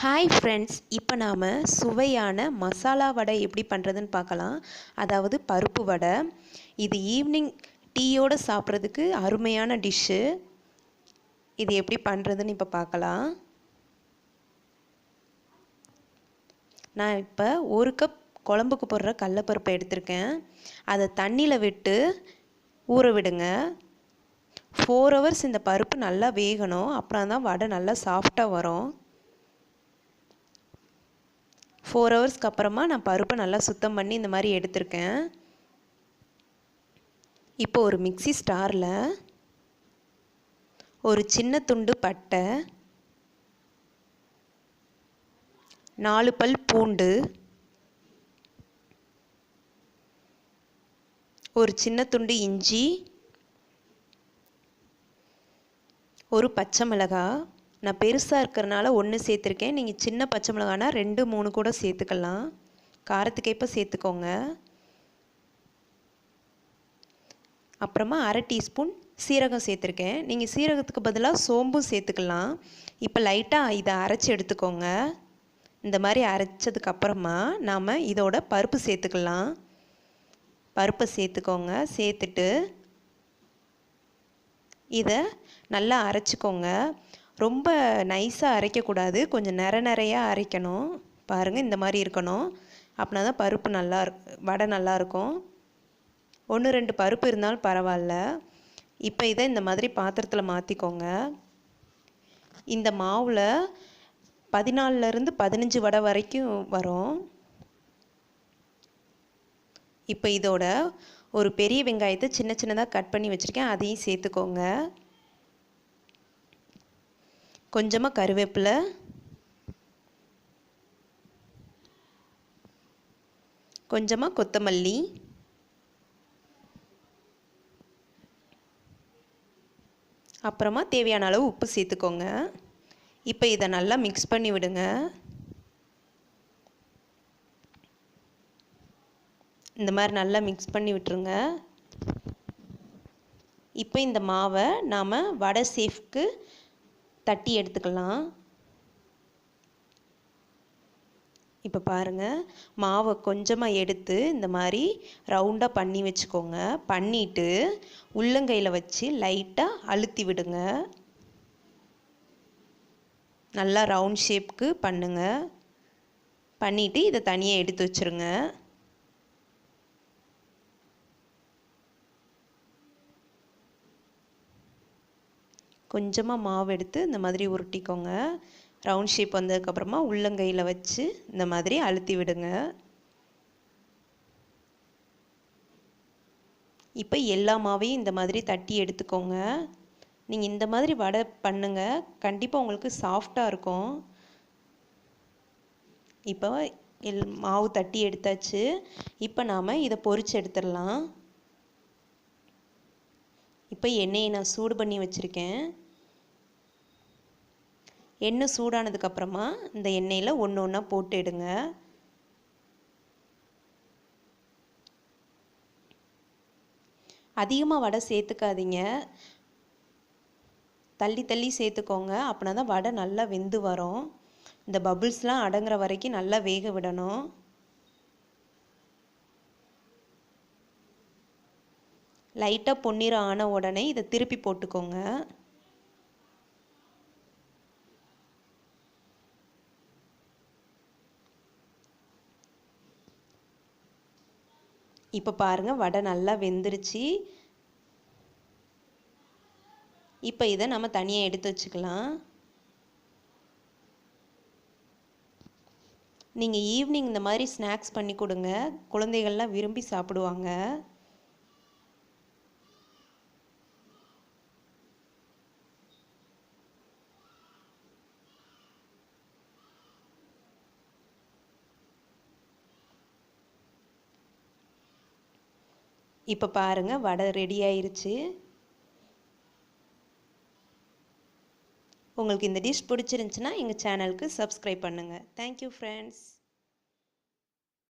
Hi friends, இப்போ நாம் சுவையான மசாலா வடை எப்படி பண்ணுறதுன்னு பார்க்கலாம். அதாவது பருப்பு வடை. இது ஈவினிங் டீயோடு சாப்பிட்றதுக்கு அருமையான டிஷ்ஷு. இது எப்படி பண்ணுறதுன்னு இப்போ பார்க்கலாம். நான் இப்போ 1 கப் குழம்புக்கு போடுற கடலைப்பருப்பை எடுத்திருக்கேன். அதை தண்ணியில் விட்டு ஊற விடுங்க. 4 ஹவர்ஸ் இந்த பருப்பு நல்லா வேகணும். அப்புறம் தான் வடை நல்லா சாஃப்டாக வரும். 4 ஹவர்ஸ்க்கு அப்புறமா நான் பருப்பை நல்லா சுத்தம் பண்ணி இந்த மாதிரி எடுத்திருக்கேன். இப்போ ஒரு மிக்ஸி ஸ்டாரில் ஒரு சின்ன துண்டு பட்டை, 4 பல் பூண்டு, ஒரு சின்ன துண்டு இஞ்சி, ஒரு பச்சை மிளகாய். நான் பெருசாக இருக்கிறனால 1 சேர்த்துருக்கேன். நீங்கள் சின்ன பச்சை மிளகானா 2, 3 கூட சேர்த்துக்கலாம். காரத்துக்கேற்ப சேர்த்துக்கோங்க. அப்புறமா 1/2 டீஸ்பூன் சீரகம் சேர்த்துருக்கேன். நீங்கள் சீரகத்துக்கு பதிலாக சோம்பும் சேர்த்துக்கலாம். இப்போ லைட்டாக இதை அரைச்சி எடுத்துக்கோங்க. இந்த மாதிரி அரைச்சதுக்கப்புறமா நாம் இதோட பருப்பு சேர்த்துக்கலாம். பருப்பை சேர்த்துக்கோங்க. சேர்த்துட்டு இதை நல்லா அரைச்சிக்கோங்க. ரொம்ப நைஸாக அரைக்கக்கூடாது, கொஞ்சம் நிறையாக அரைக்கணும். பாருங்கள், இந்த மாதிரி இருக்கணும். அப்படின்னா தான் பருப்பு வடை நல்லாயிருக்கும். 1, 2 பருப்பு இருந்தாலும் பரவாயில்ல. இப்போ இதை இந்த மாதிரி பாத்திரத்தில் மாற்றிக்கோங்க. இந்த மாவில் 14லேருந்து 15 வடை வரைக்கும் வரும். இப்போ இதோட ஒரு பெரிய வெங்காயத்தை சின்ன சின்னதாக கட் பண்ணி வச்சுருக்கேன், அதையும் சேர்த்துக்கோங்க. கொஞ்சமாக கருவேப்பிலை, கொஞ்சமாக கொத்தமல்லி, அப்புறமா தேவையான அளவு உப்பு சேர்த்துக்கோங்க. இப்போ இதை நல்லா மிக்ஸ் பண்ணி விடுங்க. இந்த மாதிரி நல்லா மிக்ஸ் பண்ணி விட்டுருங்க. இப்போ இந்த மாவை நாம் வடை சேஃப்க்கு தட்டி எடுத்துக்கலாம். இப்போ பாருங்கள், மாவை கொஞ்சமாக எடுத்து இந்த மாதிரி ரவுண்டாக பண்ணி வச்சுக்கோங்க. பண்ணிவிட்டு உள்ளங்கையில் வச்சு லைட்டாக அழுத்தி விடுங்க. நல்லா ரவுண்ட் ஷேப்புக்கு பண்ணுங்க. பண்ணிவிட்டு இதை தனியாக எடுத்து வச்சுருங்க. கொஞ்சமாக மாவு எடுத்து இந்த மாதிரி உருட்டிக்கோங்க. ரவுண்ட் ஷேப் வந்ததுக்கப்புறமா உள்ளங்கையில் வச்சு இந்த மாதிரி அழுத்தி விடுங்க. இப்போ எல்லா மாவையும் இந்த மாதிரி தட்டி எடுத்துக்கோங்க. நீங்கள் இந்த மாதிரி வடை பண்ணுங்கள், கண்டிப்பாக உங்களுக்கு சாஃப்டாக இருக்கும். இப்போ மாவு தட்டி எடுத்தாச்சு. இப்போ நாம் இதை பொரிச்சு எடுத்துடலாம். இப்போ எண்ணெயை நான் சூடு பண்ணி வச்சுருக்கேன். எண்ணெய் சூடானதுக்கப்புறமா இந்த எண்ணெயில் ஒன்று ஒன்றா போட்டு எடுங்க. அதிகமாக வடை சேர்த்துக்காதீங்க, தள்ளி தள்ளி சேர்த்துக்கோங்க. அப்படின்னா தான் வடை நல்லா வெந்து வரும். இந்த பபுள்ஸ்லாம் அடங்குற வரைக்கும் நல்லா வேக விடணும். லைட்டாக பொன்னிறம் ஆன உடனே இதை திருப்பி போட்டுக்கோங்க. இப்போ பாருங்கள், வடை நல்லா வெந்துருச்சு. இப்போ இதை நம்ம தனியாக எடுத்து வச்சுக்கலாம். நீங்கள் ஈவினிங் இந்த மாதிரி ஸ்நாக்ஸ் பண்ணி கொடுங்க, குழந்தைகள்லாம் விரும்பி சாப்பிடுவாங்க. இப்போ பாருங்கள், வடை ரெடி ஆயிருச்சு. உங்களுக்கு இந்த டிஷ் பிடிச்சிருந்துச்சுன்னா எங்கள் சேனலுக்கு சப்ஸ்கிரைப் பண்ணுங்கள். Thank you friends.